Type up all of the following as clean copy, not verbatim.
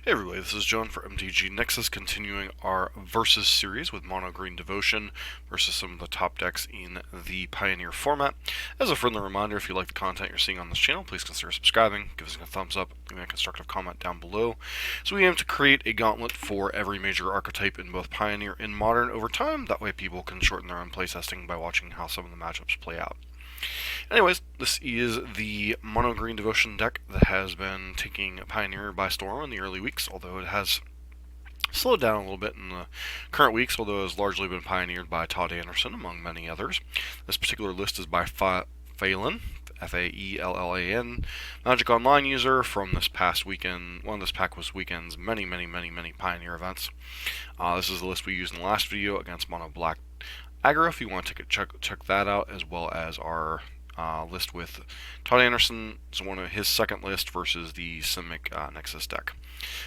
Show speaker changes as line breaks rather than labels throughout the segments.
Hey everybody, this is John for MTG Nexus, continuing our Versus series with Mono Green Devotion versus some of the top decks in the Pioneer format. As a friendly reminder, if you like the content you're seeing on this channel, please consider subscribing, give us a thumbs up, leave me a constructive comment down below. So we aim to create a gauntlet for every major archetype in both Pioneer and Modern over time. That way people can shorten their own playtesting by watching how some of the matchups play out. Anyways, this is the Mono Green Devotion deck that has been taking Pioneer by storm in the early weeks, although it has slowed down a little bit in the current weeks, although it has largely been pioneered by Todd Anderson, among many others. This particular list is by Phelan, F-A-E-L-L-A-N, Magic Online user from this past weekend. Well, this pack was weekend's many Pioneer events. This is the list we used in the last video against Mono Black aggro. If you want to check that out, as well as our list with Todd Anderson. It's one of his second list versus the Simic Nexus deck.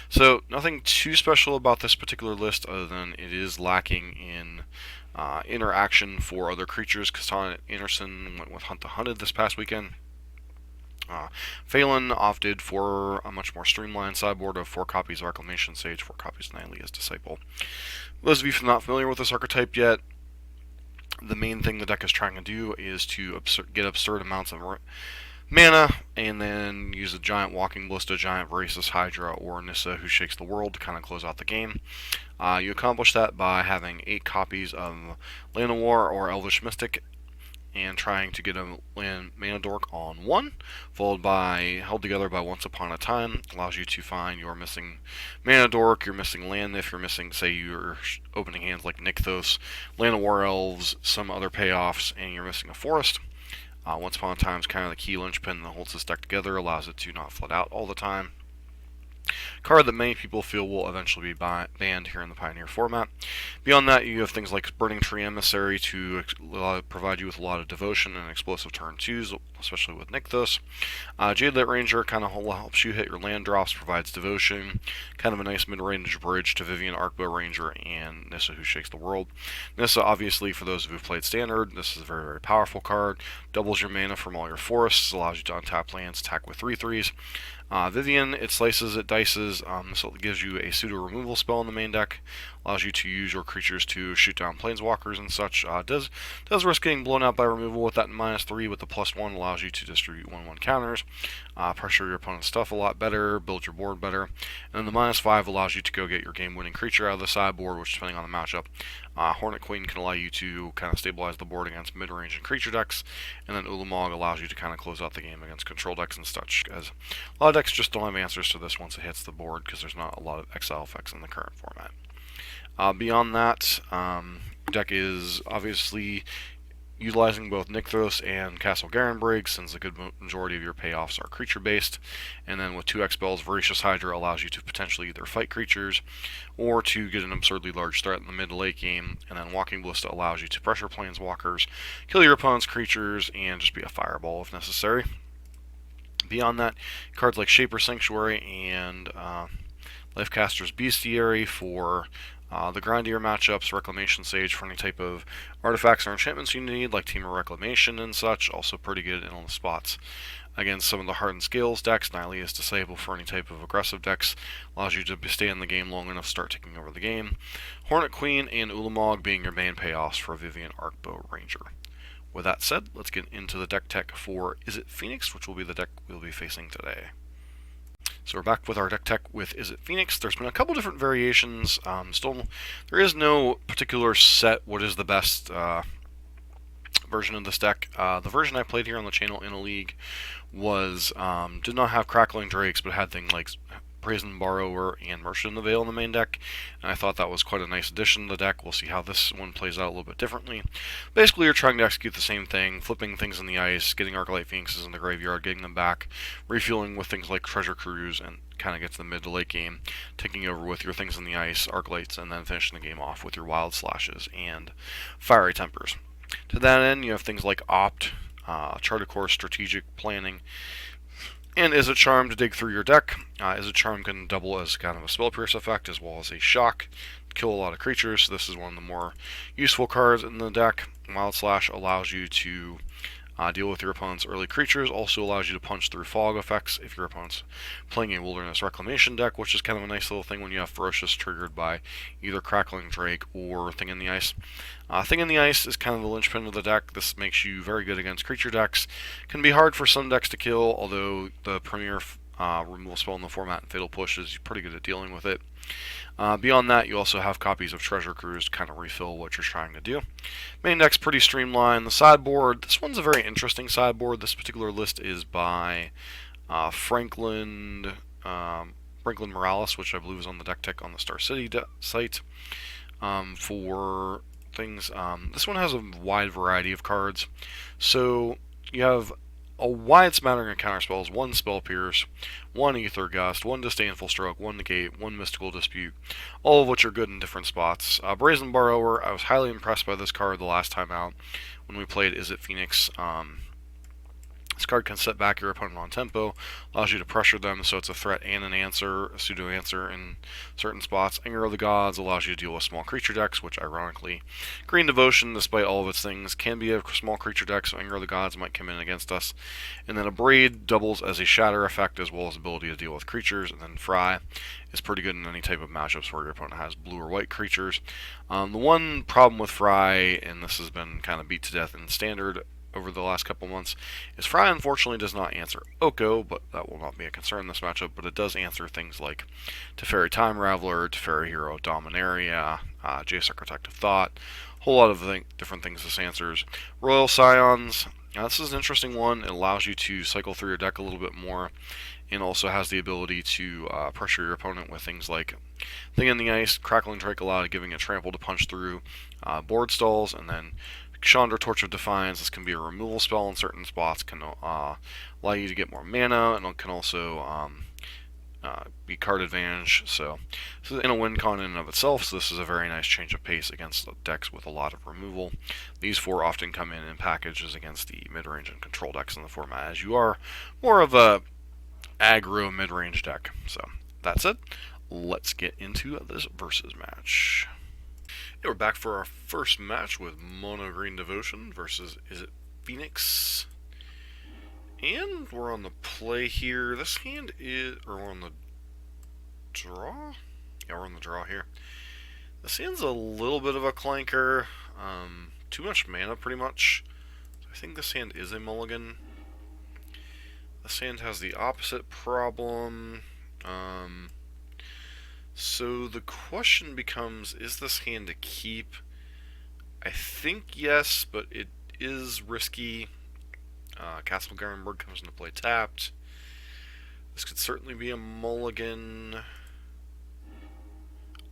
So nothing too special about this particular list other than it is lacking in interaction for other creatures, because Todd Anderson went with Hunt the Hunted this past weekend. Phelan opted for a much more streamlined sideboard of 4 copies of Reclamation Sage, 4 copies of Nylea's Disciple. Those of you not familiar with this archetype yet, the main thing the deck is trying to do is to get absurd amounts of mana, and then use a giant Walking Ballista, giant Voracious Hydra, or Nissa Who Shakes the World to kind of close out the game. You accomplish that by having 8 copies of Land of War or Elvish Mystic, and trying to get a land mana dork on 1, followed by Held Together by Once Upon a Time. Allows you to find your missing mana dork, your missing land, if you're missing, say you're opening hands like Nykthos, Land of War Elves, some other payoffs, and you're missing a forest. Once Upon a Time is kind of the key linchpin that holds this deck together, allows it to not flood out all the time. Card that many people feel will eventually be banned here in the Pioneer format. Beyond that, you have things like Burning Tree Emissary to provide you with a lot of devotion and explosive turn 2s, especially with Nykthos. Jadelit Ranger kind of helps you hit your land drops, provides devotion, kind of a nice mid-range bridge to Vivian Arcbow Ranger and Nissa Who Shakes the World. Nissa, obviously, for those of you who've played Standard, this is a very powerful card. Doubles your mana from all your forests, allows you to untap lands, attack with 3/3s. Vivian, it slices, it dices, so it gives you a pseudo removal spell in the main deck, allows you to use your creatures to shoot down planeswalkers and such. Does risk getting blown out by removal with that -3, with the +1 allows you to distribute 1/1 counters, pressure your opponent's stuff a lot better, build your board better, and then the -5 allows you to go get your game-winning creature out of the sideboard, which, depending on the matchup, Hornet Queen can allow you to kind of stabilize the board against mid-range and creature decks, and then Ulamog allows you to kind of close out the game against control decks and such, because a lot of decks just don't have answers to this once it hits the board, because there's not a lot of exile effects in the current format. Beyond that, deck is obviously utilizing both Nykthos and Castle Garenbrig, since a good majority of your payoffs are creature-based. And then with 2 X-Spells, Voracious Hydra allows you to potentially either fight creatures or to get an absurdly large threat in the mid to late game. And then Walking Ballista allows you to pressure planeswalkers, kill your opponent's creatures, and just be a fireball if necessary. Beyond that, cards like Shaper Sanctuary and Lifecaster's Bestiary for the grindier matchups, Reclamation Sage for any type of artifacts or enchantments you need, like Team of Reclamation and such, also pretty good in all the spots. Against some of the Hardened Scales decks, Nylea's Disciple for any type of aggressive decks, allows you to stay in the game long enough to start taking over the game. Hornet Queen and Ulamog being your main payoffs for Vivian Arcbow Ranger. With that said, let's get into the deck tech for Izzet Phoenix, which will be the deck we'll be facing today. So we're back with our deck tech with Izzet Phoenix. There's been a couple different variations. Still, there is no particular set what is the best version of this deck. The version I played here on the channel in a league was did not have Crackling Drakes, but had things like Brazen Borrower and Merchant of the Veil in the main deck, and I thought that was quite a nice addition to the deck. We'll see how this one plays out a little bit differently. Basically, you're trying to execute the same thing, flipping things in the ice, getting Arclight Phoenixes in the graveyard, getting them back, refueling with things like Treasure Cruise, and kind of get to the mid to late game, taking over with your things in the ice, Arclights, and then finishing the game off with your Wild Slashes and Fiery Tempers. To that end, you have things like Opt, Charted Course, Strategic Planning, and Izzet Charm to dig through your deck. Izzet Charm can double as kind of a Spell Pierce effect as well as a shock, kill a lot of creatures. This is one of the more useful cards in the deck. Wild Slash allows you to Deal with your opponent's early creatures. Also allows you to punch through fog effects if your opponent's playing a Wilderness Reclamation deck, which is kind of a nice little thing when you have Ferocious triggered by either Crackling Drake or Thing in the Ice. Thing in the Ice is kind of the linchpin of the deck. This makes you very good against creature decks. Can be hard for some decks to kill, although the premier removal spell in the format, Fatal Push, is pretty good at dealing with it. Beyond that, you also have copies of Treasure Cruise to kind of refill what you're trying to do. Main deck's pretty streamlined. The sideboard, this one's a very interesting sideboard. This particular list is by Franklin Morales, which I believe is on the deck tech on the Star City site. For things, this one has a wide variety of cards. So you have a wide smattering of counterspells, 1 Spell Pierce, 1 Aether Gust, 1 Disdainful Stroke, 1 Negate, 1 Mystical Dispute, all of which are good in different spots. Brazen Borrower, I was highly impressed by this card the last time out when we played Izzet Phoenix. This card can set back your opponent on tempo, allows you to pressure them, so it's a threat and an answer, a pseudo-answer in certain spots. Anger of the Gods allows you to deal with small creature decks, which ironically, Green Devotion, despite all of its things, can be a small creature deck, so Anger of the Gods might come in against us. And then Abrade doubles as a shatter effect, as well as ability to deal with creatures. And then Fry is pretty good in any type of matchups where your opponent has blue or white creatures. The one problem with Fry, and this has been kind of beat to death in Standard over the last couple months, is Fry unfortunately does not answer Oko, but that will not be a concern in this matchup, but it does answer things like Teferi Time Raveler, Teferi Hero Dominaria, Jace Architect of Thought, a whole lot of different things this answers. Royal Scions, this is an interesting one. It allows you to cycle through your deck a little bit more, and also has the ability to pressure your opponent with things like Thing in the Ice, Crackling Drake allow giving a trample to punch through board stalls, and then Chandra, Torch of Defiance. This can be a removal spell in certain spots, can allow you to get more mana, and it can also be card advantage. So this is in a win con in and of itself, so this is a very nice change of pace against decks with a lot of removal. These 4 often come in packages against the mid-range and control decks in the format, as you are more of a aggro mid-range deck. So that's it. Let's get into this versus match. Yeah, we're back for our first match with Mono Green Devotion versus Izzet Phoenix. And we're on the play here. This hand is, or we're on the draw? Yeah, we're on the draw here. This hand's a little bit of a clanker. Too much mana, pretty much. I think this hand is a mulligan. This hand has the opposite problem. So the question becomes, is this hand to keep? I think yes, but it is risky. Castle Garenberg comes into play tapped. This could certainly be a mulligan.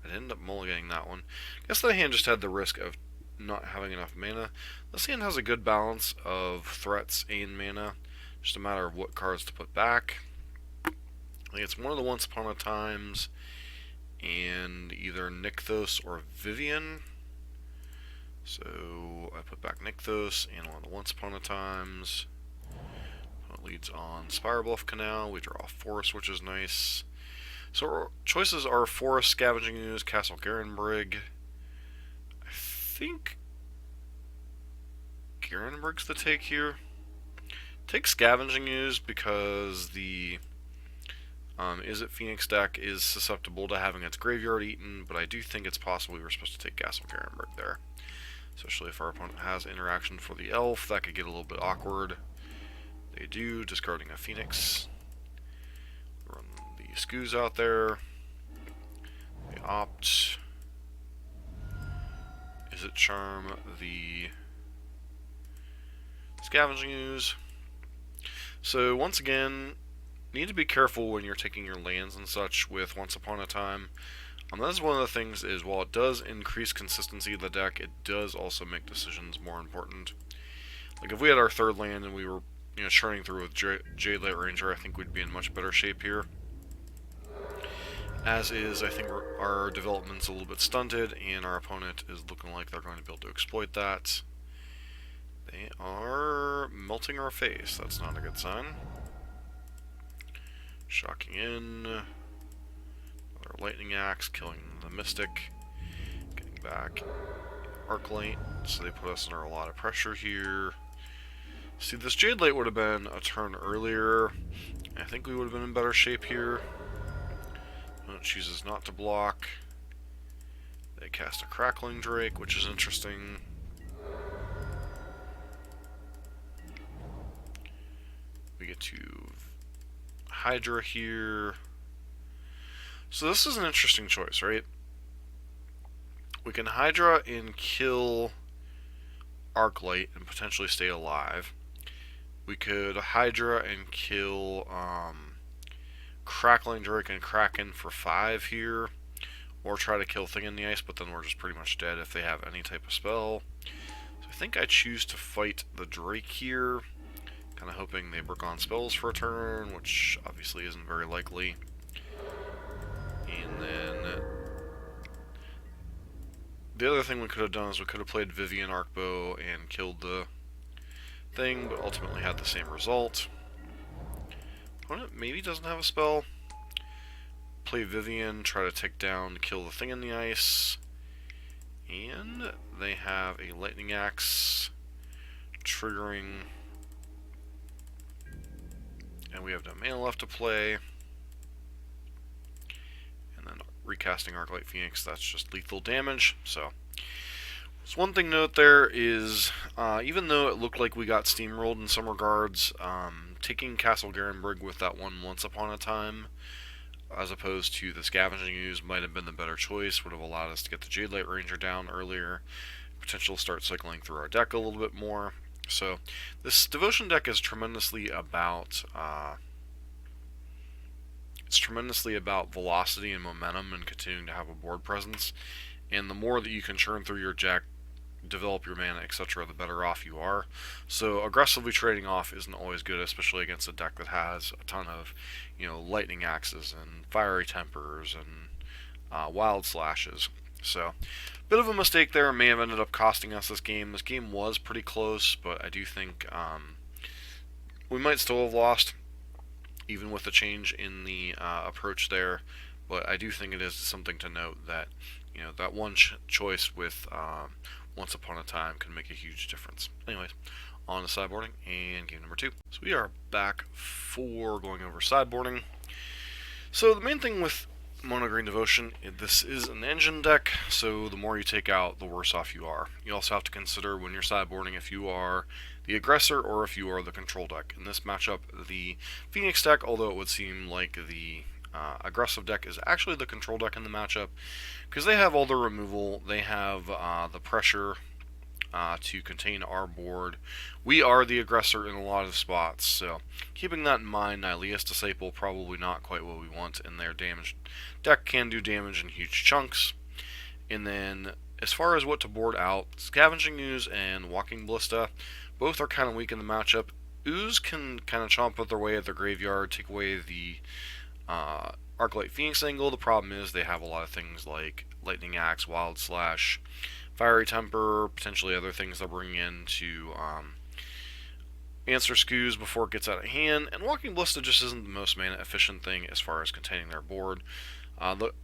I'd end up mulliganing that one. I guess that hand just had the risk of not having enough mana. This hand has a good balance of threats and mana. Just a matter of what cards to put back. I think it's one of the Once Upon a Times and either Nykthos or Vivian. So I put back Nykthos and one of the Once Upon a Times. It leads on Spirebluff Canal. We draw a Forest, which is nice. So our choices are Forest, Scavenging Ooze, Castle Garenbrig. I think Garenbrig's the take here. Take Scavenging Ooze because the Izzet Phoenix deck is susceptible to having its graveyard eaten, but I do think it's possible we were supposed to take Castle Garenbrig there. Especially if our opponent has interaction for the elf, that could get a little bit awkward. They do, discarding a Phoenix. Run the Skoos out there. They opt. Izzet Charm the Scavenging Ooze. So once again, need to be careful when you're taking your lands and such with Once Upon a Time. That's one of the things is, while it does increase consistency of the deck, it does also make decisions more important. Like if we had our third land and we were churning through with Jadelight Ranger, I think we'd be in much better shape here. As is, I think our development's a little bit stunted, and our opponent is looking like they're going to be able to exploit that. They are melting our face. That's not a good sign. Shocking in. Another Lightning Axe, killing the Mystic. Getting back Arclight, so they put us under a lot of pressure here. See, this Jade Light would have been a turn earlier. I think we would have been in better shape here. It chooses not to block. They cast a Crackling Drake, which is interesting. We get to Hydra here. So this is an interesting choice, right? We can Hydra and kill Arclight and potentially stay alive. We could Hydra and kill Crackling Drake and Kraken for 5 here. Or try to kill Thing in the Ice, but then we're just pretty much dead if they have any type of spell. So I think I choose to fight the Drake here. Kind of hoping they work on spells for a turn, which obviously isn't very likely. And then the other thing we could have done is we could have played Vivian Arcbow and killed the thing, but ultimately had the same result. Opponent maybe doesn't have a spell. Play Vivian, try to take down, kill the Thing in the Ice. And they have a Lightning Axe, triggering. And we have no mana left to play. And then recasting Izzet Phoenix, that's just lethal damage. So one thing to note there is, even though it looked like we got steamrolled in some regards, taking Castle Garenbrig with that one Once Upon a Time, as opposed to the Scavenging Ooze, might have been the better choice. Would have allowed us to get the Jade Light Ranger down earlier. Potential start cycling through our deck a little bit more. So this Devotion deck is tremendously about velocity and momentum and continuing to have a board presence. And the more that you can churn through your deck, develop your mana, etc., the better off you are. So aggressively trading off isn't always good, especially against a deck that has a ton of, Lightning Axes and Fiery Tempers and Wild Slashes. So, bit of a mistake there. May have ended up costing us this game. This game was pretty close, but I do think we might still have lost, even with the change in the approach there. But I do think it is something to note that, that one choice with Once Upon a Time can make a huge difference. Anyways, on to sideboarding and game number 2. So we are back for going over sideboarding. So the main thing with Mono Green Devotion, this is an engine deck, so the more you take out, the worse off you are. You also have to consider when you're sideboarding if you are the aggressor or if you are the control deck. In this matchup, the Phoenix deck, although it would seem like the aggressive deck, is actually the control deck in the matchup, because they have all the removal, they have the pressure to contain our board. We are the aggressor in a lot of spots, so keeping that in mind, Nihilia's Disciple probably not quite what we want, and their damage deck can do damage in huge chunks. And then, as far as what to board out, Scavenging Ooze and Walking Ballista, both are kind of weak in the matchup. Ooze can kind of chomp up their way at their graveyard, take away the Arclight Phoenix angle. The problem is they have a lot of things like Lightning Axe, Wild Slash, Fiery Temper, potentially other things they'll bring in to answer skews before it gets out of hand, and Walking Ballista just isn't the most mana efficient thing as far as containing their board.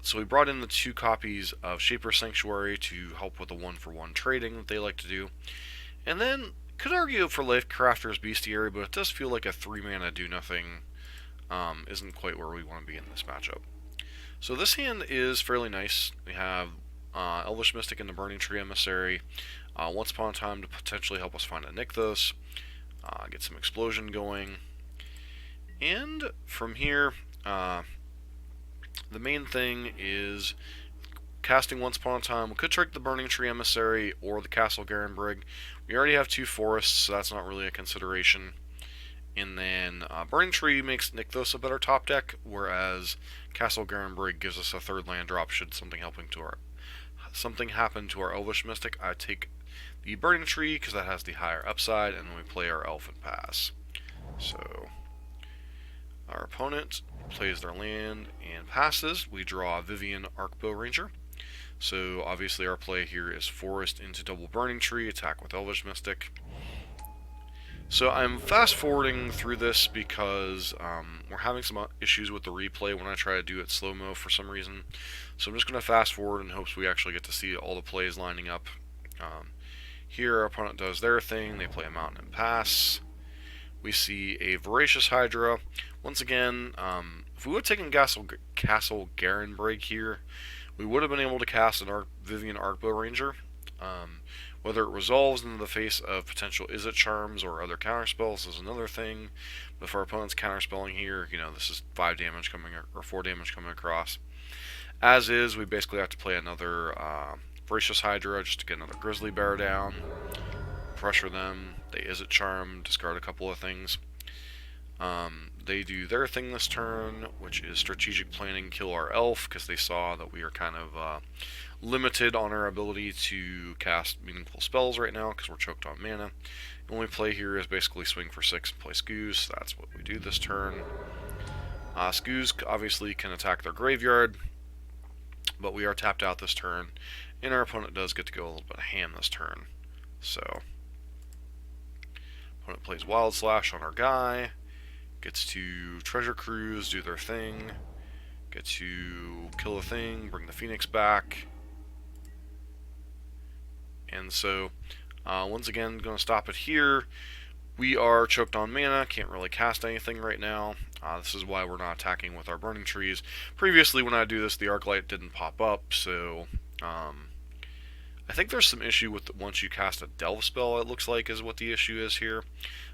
So we brought in the 2 copies of Shaper's Sanctuary to help with the 1-for-1 trading that they like to do. And then, could argue for Lifecrafter's Bestiary, but it does feel like a 3-mana do-nothing isn't quite where we want to be in this matchup. So this hand is fairly nice. We have Elvish Mystic and the Burning Tree Emissary. Once Upon a Time to potentially help us find a Nykthos. Get some explosion going. And from here, the main thing is casting Once Upon a Time. We could trick the Burning Tree Emissary or the Castle Garenbrig. We already have 2 forests, so that's not really a consideration. And then Burning Tree makes Nykthos a better top deck, whereas Castle Garenbrig gives us a 3rd land drop should something happen to our Elvish Mystic. I take the Burning Tree because that has the higher upside, and then we play our Elfin Pass. So our opponent plays their land and passes. We draw Vivian Arcbow Ranger. So obviously our play here is Forest into double Burning Tree, attack with Elvish Mystic. So I'm fast forwarding through this because we're having some issues with the replay when I try to do it slow-mo for some reason. So I'm just going to fast forward in hopes we actually get to see all the plays lining up. Here our opponent does their thing, they play a Mountain and Pass. We see a Voracious Hydra. Once again, if we would have taken Castle Garenbrig here, we would have been able to cast an Vivian Arcbow Ranger. Whether it resolves into the face of potential Izzet charms or other counterspells is another thing. But if our opponent's counterspelling here, this is 5 damage coming, or 4 damage coming across. As is, we basically have to play another Voracious Hydra just to get another Grizzly Bear down. Pressure them. They Izzet charm, discard a couple of things. They do their thing this turn, which is strategic planning, kill our elf, because they saw that we are kind of limited on our ability to cast meaningful spells right now, because we're choked on mana. The only play here is basically swing for 6 and play Scoos. That's what we do this turn. Scoos obviously can attack their graveyard, but we are tapped out this turn, and our opponent does get to go a little bit ham this turn. So, opponent plays Wild Slash on our guy. Gets to Treasure Cruise, do their thing. Get to kill a thing, bring the Phoenix back. And so, once again, going to stop it here. We are choked on mana, can't really cast anything right now. This is why we're not attacking with our Burning Trees. Previously, when I do this, the Arclight didn't pop up, so I think there's some issue with once you cast a Delve spell, it looks like, is what the issue is here.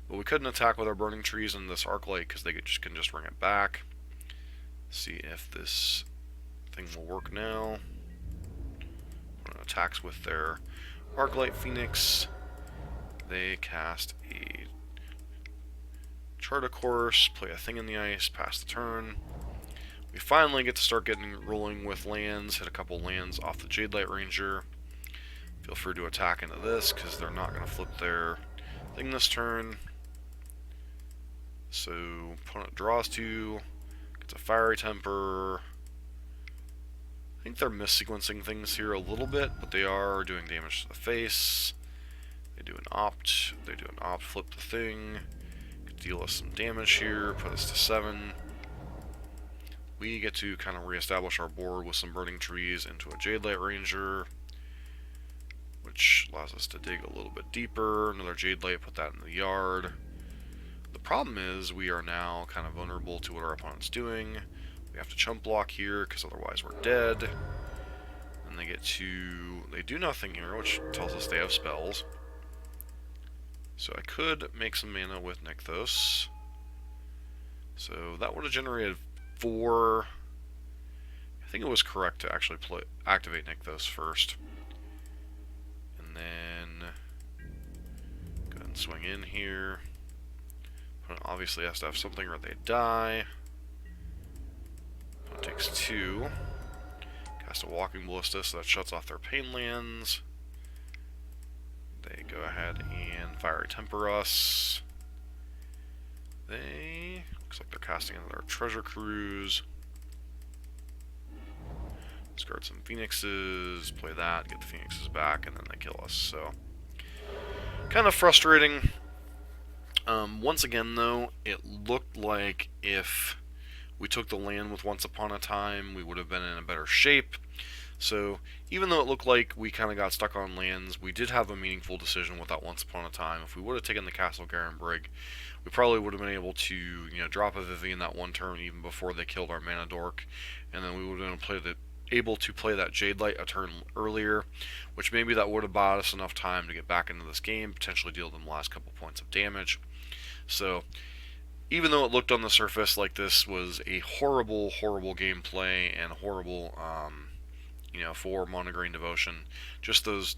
But we couldn't attack with our Burning Trees and this Arclight because they can just bring it back. See if this thing will work now. Attacks with their Arclight Phoenix. They cast a Chart a Course, play a thing in the ice, pass the turn. We finally get to start rolling with lands, hit a couple lands off the Jadelight Ranger. Feel free to attack into this, because they're not going to flip their thing this turn. So, opponent draws 2, gets a Fiery Temper. I think they're missequencing things here a little bit, but they are doing damage to the face. They do an opt, flip the thing, deal us some damage here, put us to 7. We get to kind of reestablish our board with some Burning Trees into a Jadelight Ranger, which allows us to dig a little bit deeper. Another Jadelight, put that in the yard. The problem is we are now kind of vulnerable to what our opponent's doing. We have to chump block here, because otherwise we're dead. And they do nothing here, which tells us they have spells. So I could make some mana with Nykthos. So that would have generated 4. I think it was correct to actually activate Nykthos first. And then go ahead and swing in here. Opponent obviously has to have something or they die. Opponent takes 2. Cast a Walking Ballista, so that shuts off their pain lands. They go ahead and Fiery Temper us. Looks like they're casting another Treasure Cruise. Discard some Phoenixes, play that, get the Phoenixes back, and then they kill us. So, kind of frustrating. Once again, though, it looked like if we took the land with Once Upon a Time, we would have been in a better shape. So, even though it looked like we kind of got stuck on lands, we did have a meaningful decision with that Once Upon a Time. If we would have taken the Castle Garenbrig, we probably would have been able to, drop a Vivian that one turn even before they killed our Mana Dork, and then we would have been able to play that Jadelight a turn earlier, which maybe that would have bought us enough time to get back into this game, potentially deal them the last couple points of damage. So, even though it looked on the surface like this was a horrible, horrible gameplay and horrible, for Monograin Devotion, just those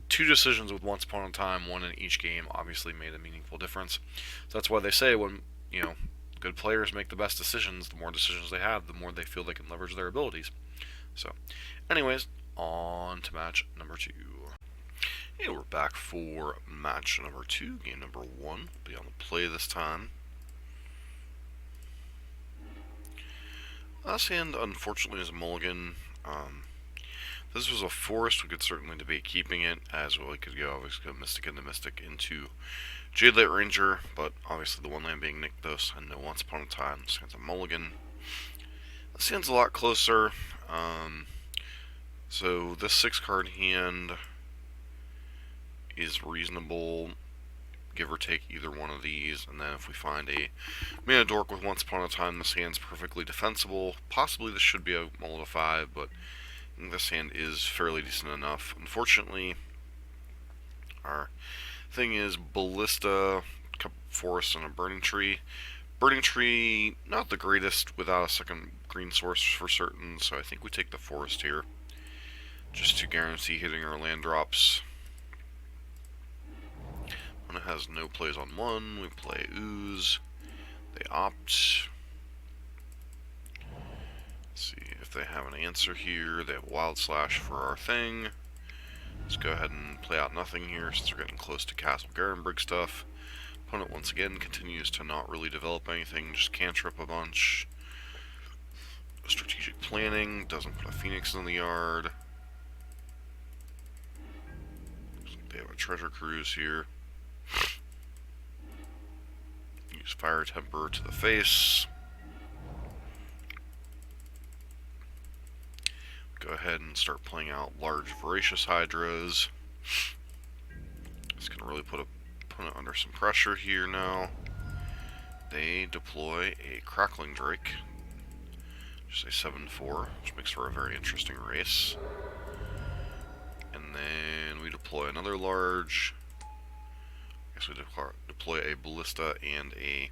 2 decisions with Once Upon a Time, 1 in each game, obviously made a meaningful difference. So that's why they say when, good players make the best decisions, the more decisions they have, the more they feel they can leverage their abilities. So, anyways, on to match number 2. Hey, we're back for match number 2. Game number 1 will be on the play this time. This hand, unfortunately, is a mulligan. If this was a forest, we could certainly debate keeping it, as well we could go, obviously, go Mystic into Mystic into Jadelight Ranger, but obviously the one land being Nykthos and no Once Upon a Time. This hand's a mulligan. This hand's a lot closer. So this 6-card hand is reasonable give or take either one of these, and then if we find a mana dork with Once Upon a Time, this hand's perfectly defensible. Possibly this should be a mull to 5, but I think this hand is fairly decent enough. Unfortunately, our thing is Ballista, couple forests, and a Burning Tree. Burning Tree, not the greatest without a second green source for certain, so I think we take the forest here, just to guarantee hitting our land drops. When it has no plays on 1, we play Ooze. They opt. Let's see if they have an answer here. They have Wild Slash for our thing. Let's go ahead and play out nothing here since we're getting close to Castle Garenbrig stuff. Opponent once again continues to not really develop anything, just cantrip a bunch. Strategic planning, doesn't put a Phoenix in the yard. They have a treasure cruise here. Use Fire Temper to the face. Go ahead and start playing out large Voracious Hydras. It's going to really put opponent under some pressure here now. They deploy a Crackling Drake. Just a 7/4, which makes for a very interesting race. And then we deploy another large. I guess we deploy a Ballista and a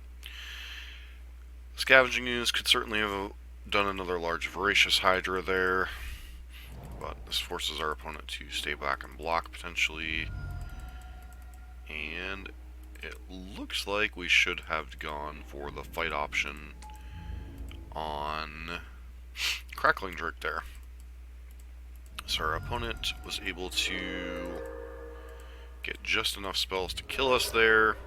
Scavenging Ooze. Could certainly have done another large Voracious Hydra there, but this forces our opponent to stay back and block potentially. And it looks like we should have gone for the fight option on Crackling Drake there. So our opponent was able to get just enough spells to kill us there.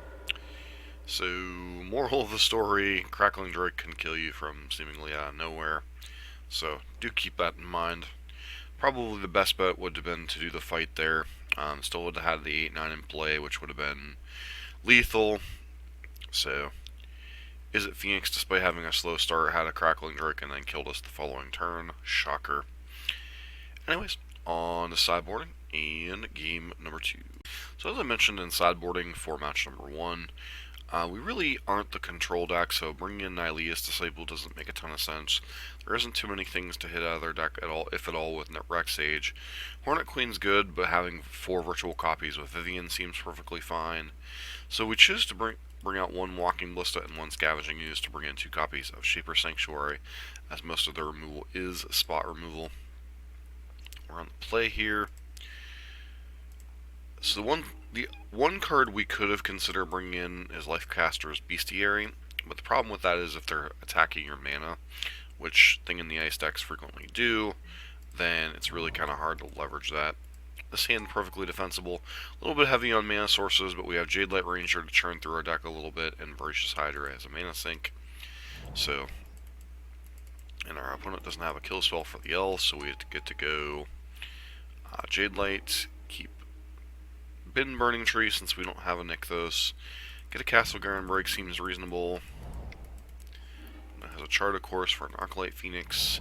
So, moral of the story, Crackling Drake can kill you from seemingly out of nowhere. So, do keep that in mind. Probably the best bet would have been to do the fight there. Still would have had the 8-9 in play, which would have been lethal. So, Izzet Phoenix, despite having a slow start, had a Crackling Drake and then killed us the following turn. Shocker. Anyways, on to sideboarding and game number 2. So as I mentioned in sideboarding for match number 1, we really aren't the control deck, so bringing in Nihilia's Disciple doesn't make a ton of sense. There isn't too many things to hit out of their deck at all, if at all, with Rex Sage. Hornet Queen's good, but having 4 virtual copies with Vivian seems perfectly fine. So we choose to bring out 1 Walking Ballista and 1 Scavenging Ooze to bring in 2 copies of Shaper Sanctuary, as most of their removal is spot removal. We're on the play here. So the one card we could have considered bringing in is Lifecaster's Bestiary, but the problem with that is if they're attacking your mana, which Thing in the Ice decks frequently do, then it's really kind of hard to leverage that. This hand perfectly defensible, a little bit heavy on mana sources, but we have Jadelight Ranger to churn through our deck a little bit, and Voracious Hydra has a mana sink. So, and our opponent doesn't have a kill spell for the elves, so we get to go Jadelight, keep Bin Burning Tree since we don't have a Nykthos. Get a Castle Garenbrig seems reasonable. It has a chart, of course, for an Arclight Phoenix.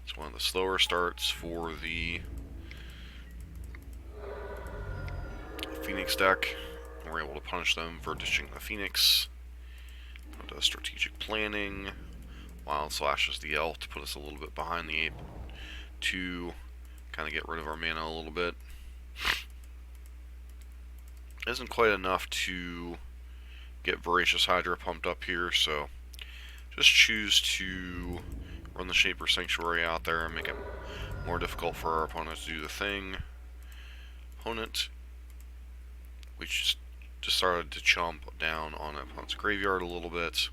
It's one of the slower starts for the Phoenix deck. We're able to punish them for ditching the Phoenix. It does strategic planning. Wild Slashes the elf to put us a little bit behind the ape to kind of get rid of our mana a little bit. Isn't quite enough to get Voracious Hydra pumped up here, so just choose to run the Shaper Sanctuary out there and make it more difficult for our opponent to do the thing. Opponent, we just started to chomp down on opponent's graveyard a little bit.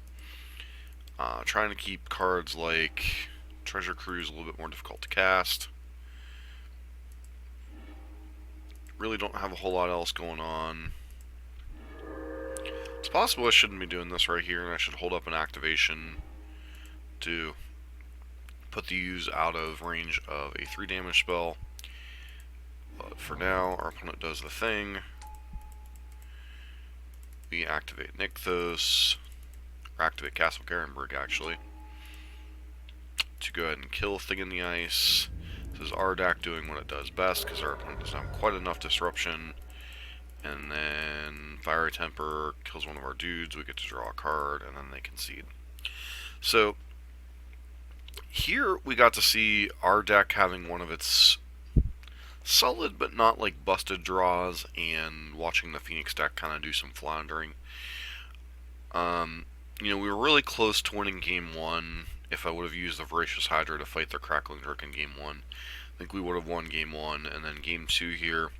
Trying to keep cards like Treasure Cruise a little bit more difficult to cast. Really don't have a whole lot else going on. It's possible I shouldn't be doing this right here, and I should hold up an activation to put the Ooze out of range of a 3 damage spell. But for now, our opponent does the thing. We activate Nykthos, or activate Castle Garenbrig actually, to go ahead and kill Thing in the Ice. This is our deck doing what it does best, because our opponent doesn't have quite enough disruption. And then Fiery Temper kills one of our dudes, we get to draw a card, and then they concede. So here we got to see our deck having one of its solid but not like busted draws, and watching the Phoenix deck kind of do some floundering. We were really close to winning game one. If I would have used the Voracious Hydra to fight their Crackling Drake in game one, I think we would have won game one. And then game two here,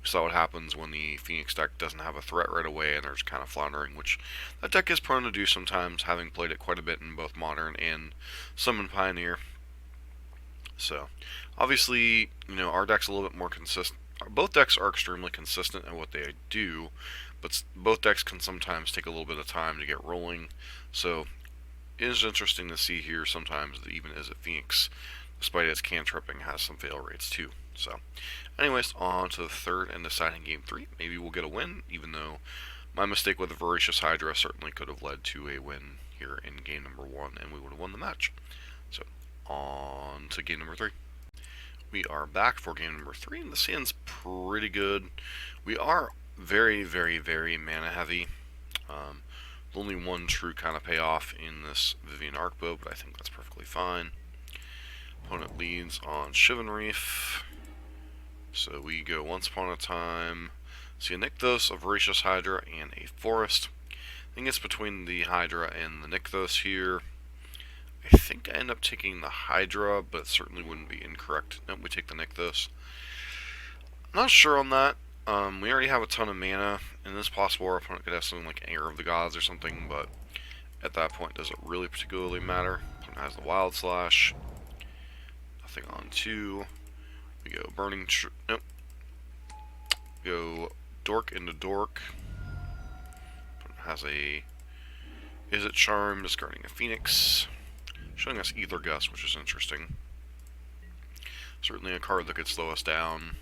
we saw what happens when the Phoenix deck doesn't have a threat right away and they're just kind of floundering, which that deck is prone to do sometimes, having played it quite a bit in both Modern and Summon Pioneer. So, obviously, our deck's a little bit more consistent. Both decks are extremely consistent at what they do, but both decks can sometimes take a little bit of time to get rolling. So, it is interesting to see here sometimes that even Izzet Phoenix, despite its cantripping, has some fail rates too. So, anyways, on to the third and deciding game three. Maybe we'll get a win, even though my mistake with the Voracious Hydra certainly could have led to a win here in game number one, and we would have won the match. So, on to game number three. We are back for game number three, and the hand's pretty good. We are very, very, very mana heavy. Only one true kind of payoff in this Vivian Arcbow, but I think that's perfectly fine. Opponent leads on Shivan Reef. So we go Once Upon a Time, see a Nykthos, a Voracious Hydra, and a Forest. I think it's between the Hydra and the Nykthos here. I think I end up taking the Hydra, but it certainly wouldn't be incorrect. Nope, we take the Nykthos. I'm not sure on that. We already have a ton of mana, and it's possible our opponent could have something like Anger of the Gods or something, but at that point, does it really particularly matter? Opponent has the Wild Slash. Nothing on 2. We go Nope. We go Dork into Dork. Opponent has a Izzet Charm, discarding a Phoenix. Showing us Ether Gust, which is interesting. Certainly a card that could slow us down.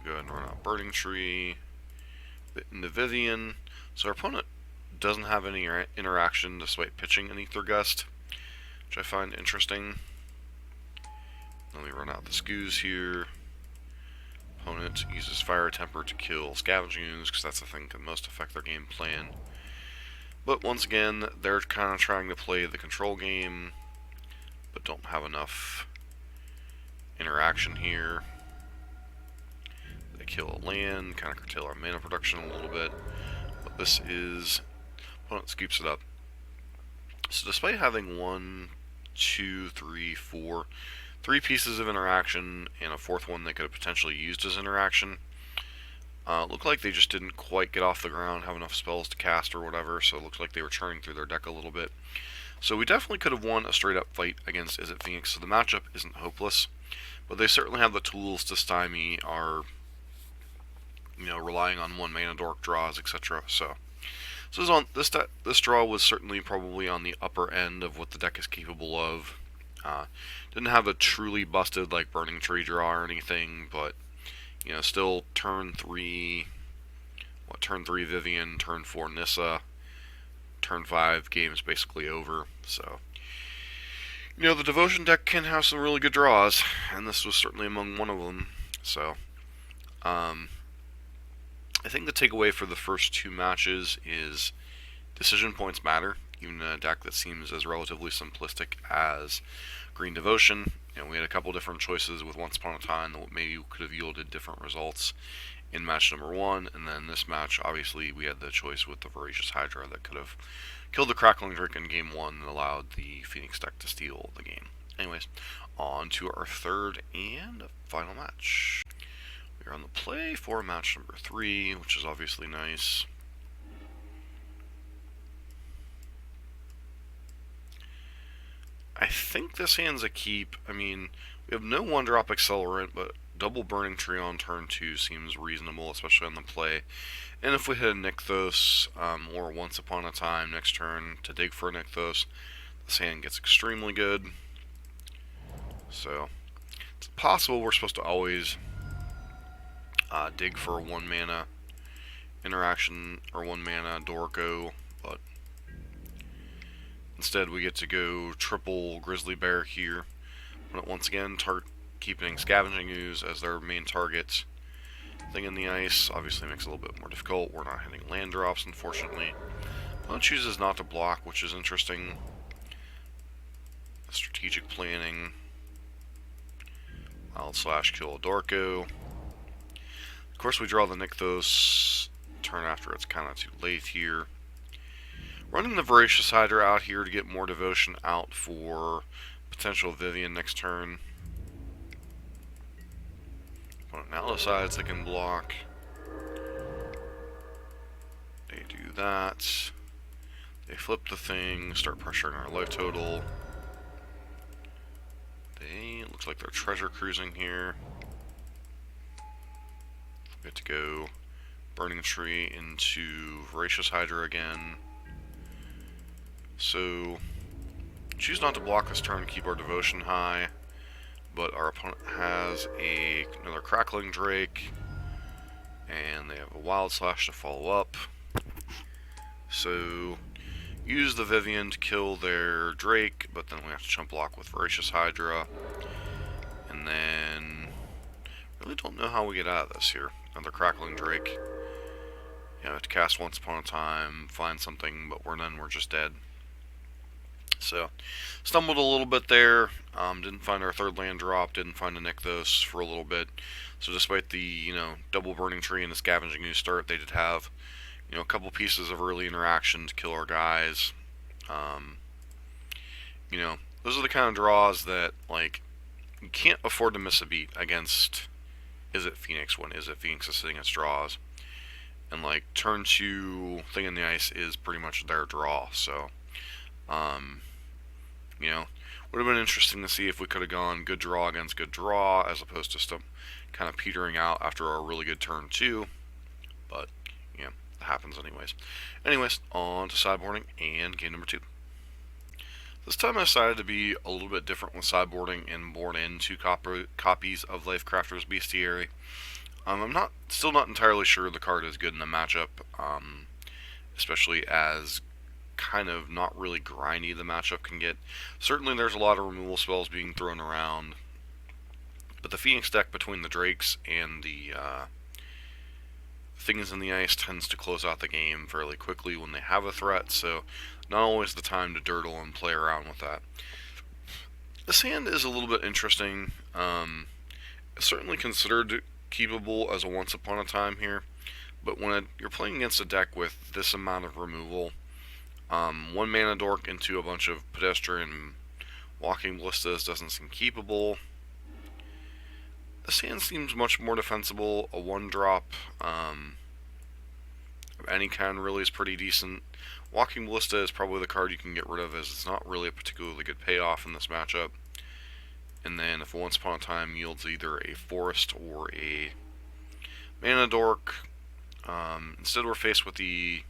Go ahead and run out Burning Tree, into Vivian. So our opponent doesn't have any interaction despite pitching an Ether Gust, which I find interesting. Then we run out the Scoos here. Opponent uses Fire Temper to kill Scavenging Ooze, because that's the thing that can most affect their game plan. But once again, they're kind of trying to play the control game, but don't have enough interaction here. They kill a land, kind of curtail our mana production a little bit, but this is, opponent scoops it up. So despite having 1, 2, 3, 4, 3 pieces of interaction and a fourth one they could have potentially used as interaction, looked like they just didn't quite get off the ground, have enough spells to cast or whatever, so it looked like they were churning through their deck a little bit. So we definitely could have won a straight up fight against Izzet Phoenix, so the matchup isn't hopeless, but they certainly have the tools to stymie our, relying on 1 mana dork draws, etc. So this draw was certainly probably on the upper end of what the deck is capable of. Didn't have a truly busted like Burning Tree draw or anything, but still turn 3 Vivian, turn 4 Nissa, turn 5 game's basically over. So the Devotion deck can have some really good draws, and this was certainly among one of them. So I think the takeaway for the first 2 matches is decision points matter, even in a deck that seems as relatively simplistic as Green Devotion. We had a couple different choices with Once Upon a Time that maybe could have yielded different results in match number 1, and then this match, obviously, we had the choice with the Voracious Hydra that could have killed the Crackling Drake in game 1 and allowed the Phoenix deck to steal the game. Anyways, on to our third and final match. We are on the play for match number 3, which is obviously nice. I think this hand's a keep. I mean, we have no 1-drop Accelerant, but double Burning Tree on turn 2 seems reasonable, especially on the play. And if we hit a Nykthos, or Once Upon a Time next turn to dig for a Nykthos, this hand gets extremely good. So, it's possible we're supposed to always dig for a 1 mana interaction, or 1 mana Dorko, but instead we get to go triple Grizzly Bear here. But once again, keeping Scavenging Ooze as their main targets. Thing in the Ice obviously makes it a little bit more difficult. We're not hitting land drops, unfortunately. Opponent chooses not to block, which is interesting. Strategic planning. Wild Slash, kill a Dorko. Of course, we draw the Nykthos turn after. It's kind of too late here. Running the Voracious Hydra out here to get more devotion out for potential Vivian next turn. Opponent now decides they can block. They do that. They flip the thing, start pressuring our life total. Looks like they're treasure cruising here. We get to go Burning Tree into Voracious Hydra again. So, choose not to block this turn to keep our devotion high, but our opponent has another Crackling Drake, and they have a Wild Slash to follow up. So, use the Vivian to kill their Drake, but then we have to chump block with Voracious Hydra. And then, really don't know how we get out of this here. Another Crackling Drake. You know, have to cast once upon a time, find something, but we're just dead. So, stumbled a little bit there. Didn't find our third land drop, didn't find a Nykthos for a little bit. So despite the, double Burning Tree and the Scavenging New Start, they did have, a couple pieces of early interaction to kill our guys. Those are the kind of draws that, you can't afford to miss a beat against Izzet Phoenix when Izzet Phoenix is sitting its draws. And, turn 2 Thing in the Ice is pretty much their draw, so, would have been interesting to see if we could have gone good draw against good draw, as opposed to some kind of petering out after our really good turn 2, but, it happens anyways. Anyways, on to sideboarding and game number 2. This time I decided to be a little bit different with sideboarding and board in 2 copies of Lifecrafter's Bestiary. I'm still not entirely sure the card is good in the matchup, especially as kind of not really grindy the matchup can get. Certainly there's a lot of removal spells being thrown around, but the Phoenix deck between the Drakes and the Things in the Ice tends to close out the game fairly quickly when they have a threat, so not always the time to dirtle and play around with that. This hand is a little bit interesting. It's certainly considered keepable as a once upon a time here, but when you're playing against a deck with this amount of removal, 1 mana dork into a bunch of pedestrian walking ballistas doesn't seem keepable. This hand seems much more defensible. A 1-drop of any kind really is pretty decent. Walking Ballista is probably the card you can get rid of, as it's not really a particularly good payoff in this matchup. And then if Once Upon a Time yields either a Forest or a Mana Dork, instead we're faced with the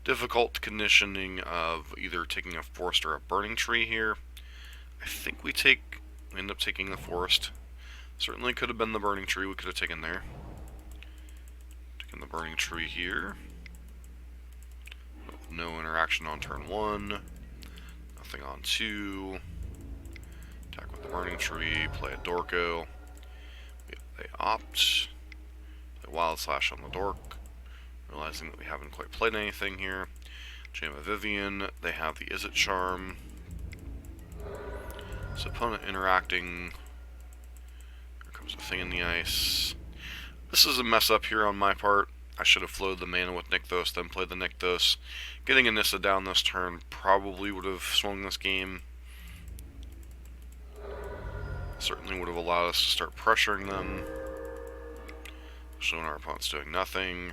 difficult conditioning of either taking a Forest or a Burning Tree here. I think we end up taking the Forest. Certainly could have been the Burning Tree we could have taken there. Taking the Burning Tree here. No interaction on turn 1. Nothing on 2. Attack with the Burning Tree. Play a Dorko. They opt. Play Wild Slash on the Dork. Realizing that we haven't quite played anything here. Jam a Vivian. They have the Izzet Charm. So opponent interacting. Here comes a Thing in the Ice. This is a mess up here on my part. I should have flowed the mana with Nykthos, then played the Nykthos. Getting a Nissa down this turn probably would have swung this game. Certainly would have allowed us to start pressuring them. Especially when our opponent's doing nothing.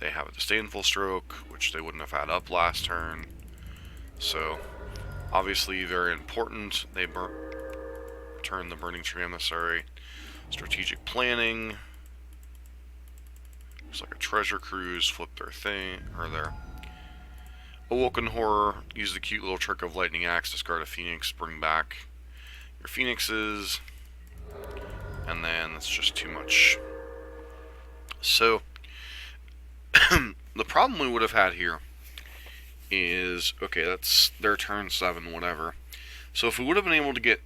They have a Disdainful Stroke, which they wouldn't have had up last turn. So, obviously very important. They turn the Burning Tree Emissary. Strategic planning. It's like a Treasure Cruise, flip their thing, or their Awoken Horror, use the cute little trick of Lightning Axe, discard a Phoenix, bring back your Phoenixes, and then that's just too much. So, the problem we would have had here is, okay, that's their turn 7, whatever. So if we would have been able to get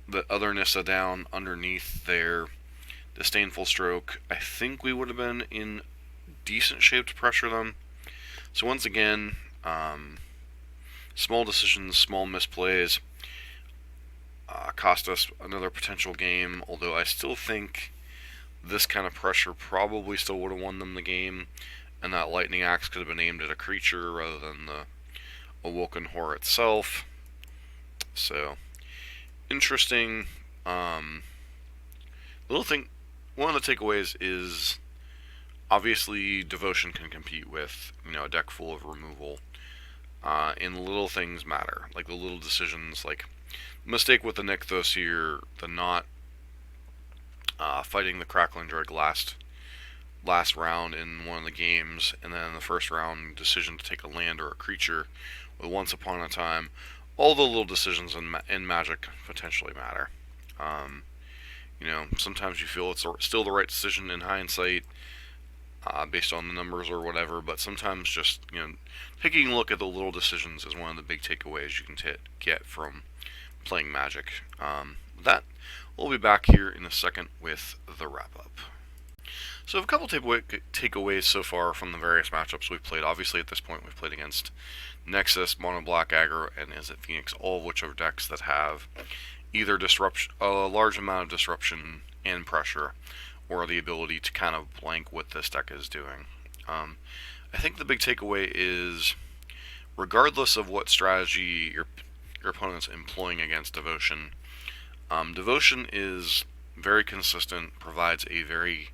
the other Nissa down underneath their Disdainful Stroke, I think we would have been in decent shape to pressure them. So once again, small decisions, small misplays cost us another potential game, although I still think this kind of pressure probably still would have won them the game, and that Lightning Axe could have been aimed at a creature rather than the Awoken Horror itself. So, interesting. Little thing, one of the takeaways is obviously Devotion can compete with, a deck full of removal. And little things matter, like the little decisions, like mistake with the Nykthos here, the not fighting the Crackling Dreg last round in one of the games, and then in the first round decision to take a land or a creature with Once Upon a Time. All the little decisions in Magic potentially matter. Sometimes you feel it's still the right decision in hindsight, based on the numbers or whatever, but sometimes just, taking a look at the little decisions is one of the big takeaways you can get from playing Magic. With that, we'll be back here in a second with the wrap-up. So I have a couple takeaways so far from the various matchups we've played. Obviously, at this point, we've played against Nexus, Mono Black Aggro, and Izzet Phoenix, all of which are decks that have either a large amount of disruption and pressure, or the ability to kind of blank what this deck is doing. I think the big takeaway is, regardless of what strategy your opponent's employing against Devotion, Devotion is very consistent, provides a very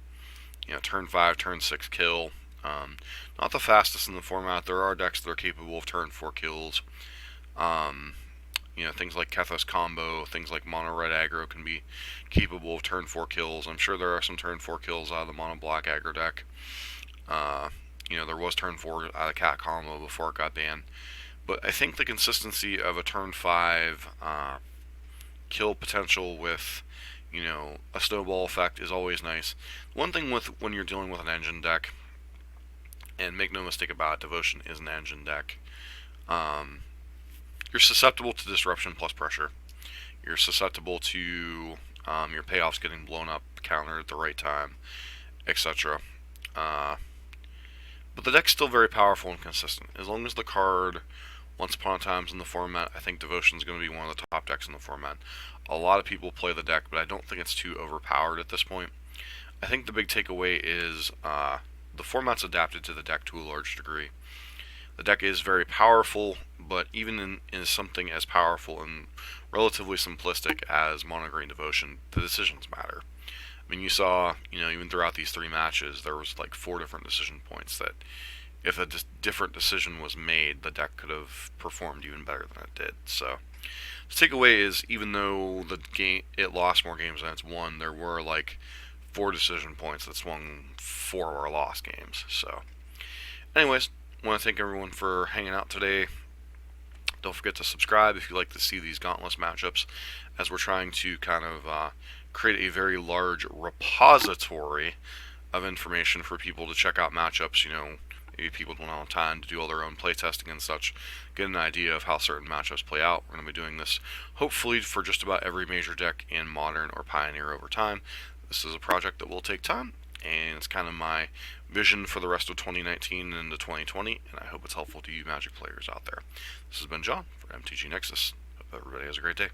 turn 5, turn 6 kill. Not the fastest in the format. There are decks that are capable of turn 4 kills. Things like Kethos Combo, things like Mono Red Aggro can be capable of turn 4 kills. I'm sure there are some turn 4 kills out of the Mono Black Aggro deck. There was turn 4 out of Cat Combo before it got banned. But I think the consistency of a turn 5 kill potential with a snowball effect is always nice. One thing when you're dealing with an engine deck, and make no mistake about it, Devotion is an engine deck, you're susceptible to disruption plus pressure. You're susceptible to your payoffs getting blown up, countered at the right time, etc. But the deck's still very powerful and consistent. As long as the card Once Upon a Time's in the format, I think Devotion's going to be one of the top decks in the format. A lot of people play the deck, but I don't think it's too overpowered at this point. I think the big takeaway is the format's adapted to the deck to a large degree. The deck is very powerful, but even in something as powerful and relatively simplistic as Mono Green Devotion, the decisions matter. I mean, you saw, even throughout these 3 matches, there was like 4 different decision points that if a different decision was made, the deck could have performed even better than it did. So the takeaway is, even though it lost more games than it's won, there were like 4 decision points that swung 4 of our lost games. So, anyways, I want to thank everyone for hanging out today. Don't forget to subscribe if you like to see these Gauntless matchups, as we're trying to kind of create a very large repository of information for people to check out matchups. Maybe people don't have time to do all their own playtesting and such, get an idea of how certain matchups play out. We're going to be doing this hopefully for just about every major deck in Modern or Pioneer over time. This is a project that will take time, and it's kind of my vision for the rest of 2019 and into 2020, and I hope it's helpful to you Magic players out there. This has been John for MTG Nexus. Hope everybody has a great day.